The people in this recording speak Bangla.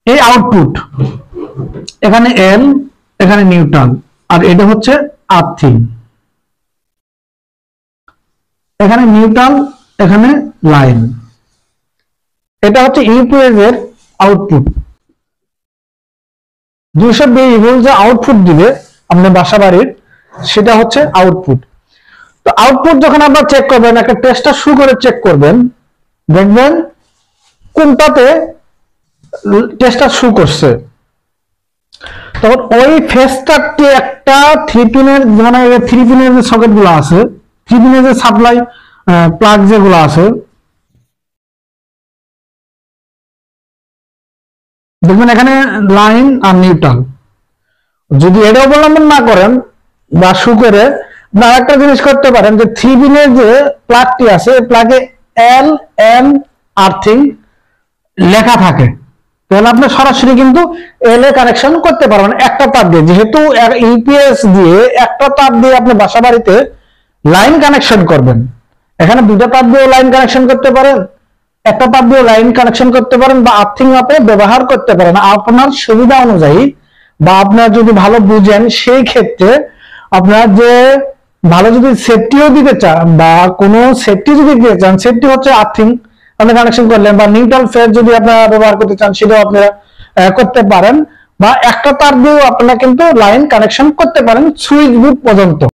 এই আউটপুট, এখানে এল, এখানে নিউট্রাল, আর এটা হচ্ছে আর্থিং। এখানে নিউট্রাল, এখানে লাইন। এটা হচ্ছে ইউপিএস এর আউটপুট। 220 ভোল্ট যে আউটপুট দিবে আপনার বাসা বাড়ির, সেটা হচ্ছে আউটপুট। তো আউটপুট যখন আপনারা চেক করবেন, একটা টেস্টার শুরু করে চেক করবেন, দেখবেন কোনটাতে টেস্টার শু করছে। তখন ওই ফেস্টারটি একটা 3 পিনের, মানে 3 পিনের যে সকেট গুলো আছে, 3 পিনের যে সাপ্লাই প্লাগ যেগুলো আছে, দেখবেন এখানে লাইন আর নিউট্রাল। যদি এটা অবলম্বন না করেন বা শু করে, বা একটা জিনিস করতে পারেন যে 3 পিনের যে প্লাগটি আছে, প্লাগে এল এম আর্থিং লেখা থাকে, তাহলে আপনি সরাসরি কিন্তু এল এ কানেকশন করতে পারবেন একটা তার দিয়ে। যেহেতু ইউপিএস দিয়ে একটা তার দিয়ে আপনি বাসা বাড়িতে লাইন কানেকশন করবেন, এখানে দুটো তার দিয়ে লাইন কানেকশন করতে পারেন, একটা তার দিয়ে লাইন কানেকশন করতে পারেন, বা আর্থিং আপনি ব্যবহার করতে পারেন আপনার সুবিধা অনুযায়ী, বা আপনার যদি ভালো বুঝেন সেই ক্ষেত্রে। আপনার যে ভালো যদি সেফটিও দিতে চান, বা কোনো সেফটি যদি দিতে চান, সেফটি হচ্ছে আর্থিং আপনি কানেকশন করলেন, বা নিউট্রাল ফেজ যদি আপনারা ব্যবহার করতে চান, সেটাও আপনারা করতে পারেন, বা একটা তার দিয়েও আপনারা কিন্তু লাইন কানেকশন করতে পারেন সুইচ বোর্ড পর্যন্ত।